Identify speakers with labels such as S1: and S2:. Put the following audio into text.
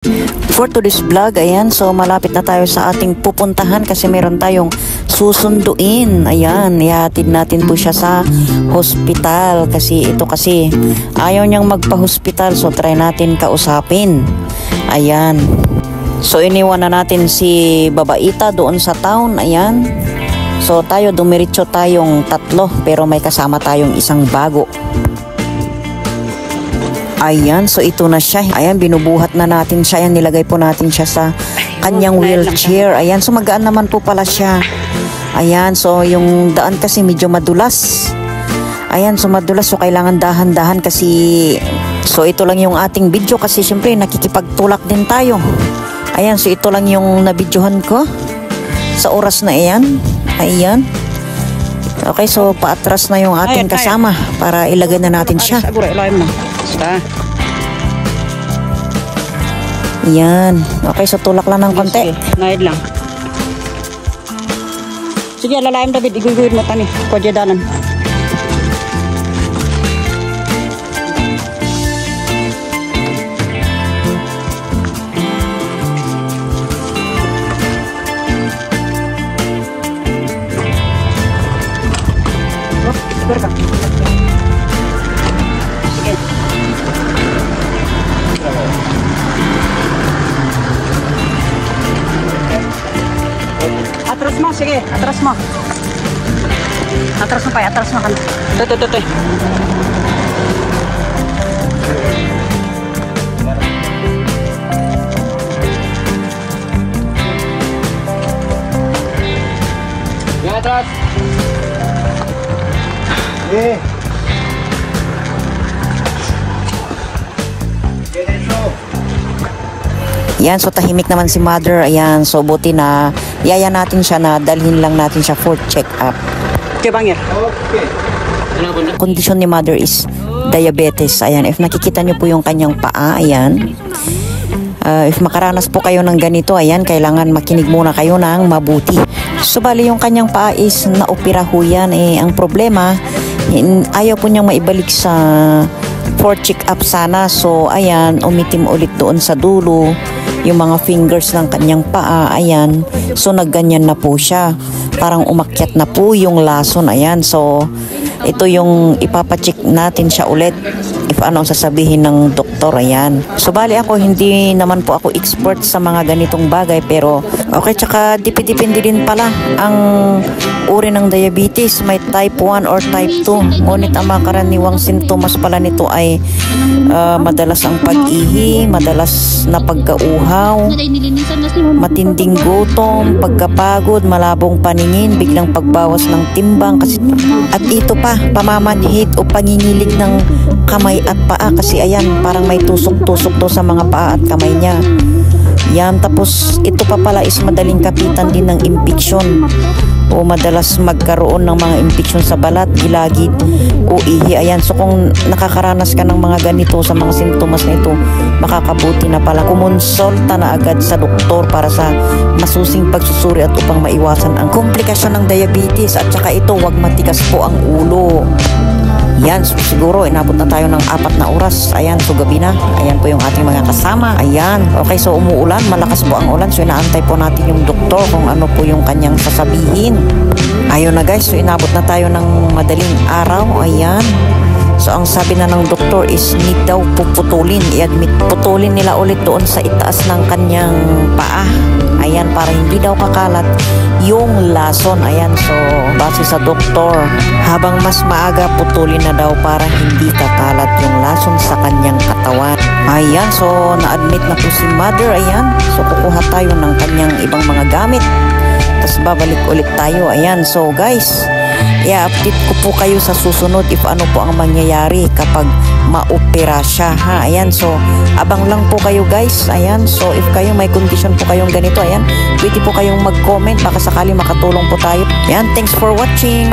S1: For today's vlog, ayan, so malapit na tayo sa ating pupuntahan kasi meron tayong susunduin. Ayan, ihatid natin po siya sa hospital kasi ito kasi ayaw niyang magpa-hospital, so try natin kausapin. Ayan. So iniwan na natin si babaita doon sa town, ayan. So tayo, dumiretso tayong tatlo pero may kasama tayong isang bago. Ayan, so ito na siya. Ayan, binubuhat na natin siya. Ayan, nilagay po natin siya sa kanyang wheelchair. Ayan, so magaan naman po pala siya. Ayan, so yung daan kasi medyo madulas. Ayan, so madulas. So kailangan dahan-dahan kasi... So ito lang yung ating video kasi syempre nakikipagtulak din tayo. Ayan, so ito lang yung nabidyohan ko sa oras na iyan. Ayan. Okay, so paatras na yung ating kasama para ilagay na natin siya. Yan. Okay, so tulak lang ng konti.
S2: Naid lang. Sige, lalaim David. Iguy-guyin mo tani. Kwadya-danan. Sige. Atras mo, sige. Atras mo. Atras mo pa, atras mo. Tuh. Ya, atras.
S1: Yan, so tahimik naman si mother. Ayan, so buti na yaya natin siya na dalhin lang natin siya for check-up.
S2: Okay, bangir.
S1: Kondisyon ni mother is diabetes. Ayan, if nakikita niyo po yung kanyang paa, ayan. If makaranas po kayo ng ganito, ayan, kailangan makinig muna kayo ng mabuti. So bali yung kanyang paa is naopera ho yan. Ang problema, ayaw po niyang maibalik sa for check-up sana. So ayan, umitim ulit doon sa dulo yung mga fingers ng kanyang paa. Ayan, so nagganyan na po siya, parang umakyat na po yung lason. Ayan, so ito yung ipapacheck natin siya ulit if ano ang sasabihin ng doktor. Ayan, so bali ako hindi naman po ako expert sa mga ganitong bagay, pero okay, tsaka depende din pala ang uri ng diabetes, may type 1 or type 2. Ngunit ang mga karaniwang sintomas pala nito ay madalas ang pag-ihi, madalas na pagkauhaw, matinding gutom, pagkapagod, malabong paningin, biglang pagbawas ng timbang kasi, at ito pa, pamamanhid o pangingilig ng kamay at paa kasi ayan, parang may tusok-tusok to sa mga paa at kamay niya. Yan, tapos ito pa pala is madaling kapitan din ng infeksyon o madalas magkaroon ng mga infeksyon sa balat, gilagid o ihi. Ayan, so kung nakakaranas ka ng mga ganito sa mga sintomas na ito, makakabuti na pala kumonsulta na agad sa doktor para sa masusing pagsusuri at upang maiwasan ang komplikasyon ng diabetes. At saka ito, wag matigas po ang ulo. Yan, so siguro inabot na tayo ng 4 na oras. Ayan, so gabi na. Ayan po yung ating mga kasama. Ayan, okay, so umuulan, malakas po ang ulan. So inaantay po natin yung doktor kung ano po yung kanyang sasabihin. Ayun na guys, so inabot na tayo ng madaling araw. Ayan, so ang sabi na ng doktor is need daw puputulin, i-admit. Putulin nila ulit doon sa itaas ng kanyang paa. Ayan, para hindi daw kakalat yung lason. Ayan, so base sa doktor, habang mas maaga putulin na daw para hindi kakalat yung lason sa kanyang katawan. Ayan, so na-admit na po si mother. Ayan, so kukuha tayo ng kanyang ibang mga gamit, tapos babalik ulit tayo. Ayan, so guys, i-update ko po kayo sa susunod if ano po ang mangyayari kapag maopera siya, ha. Ayan, so abang lang po kayo guys. Ayan, so if kayo may condition po kayong ganito, ayan, pwede po kayong mag-comment, baka sakali makatulong po tayo. Ayan, thanks for watching.